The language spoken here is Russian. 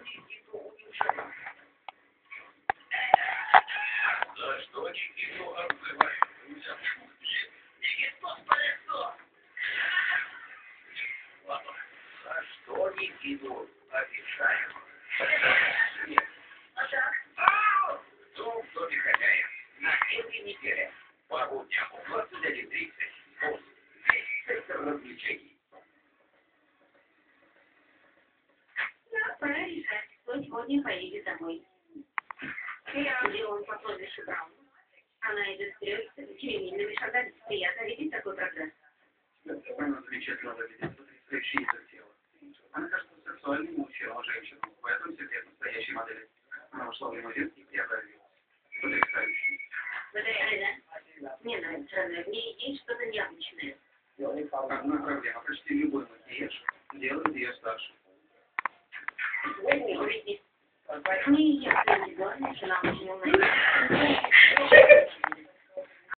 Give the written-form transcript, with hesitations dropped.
За что Никиту обзывают? За что Никиту обижают? Нет. Кто в доме хозяин? На этой неделе. По будням в 21:30. Весь сектор развлечений. Пора решать, кто сегодня поедет домой. Или он по прозвищу Браун. Она идет вперед семимильными шагами. Приятно видеть такой прогресс. Она замечательно выглядит, потрясающий язык тела. Она кажется сексуальным и учила женщину. В этом секрет настоящей модели. Она вошла в лимузин и преобразилась. Потрясающе. Мне нравится, в ней есть что-то необычное. Одна проблема. Почти любой макияж делает ее старше. Не я,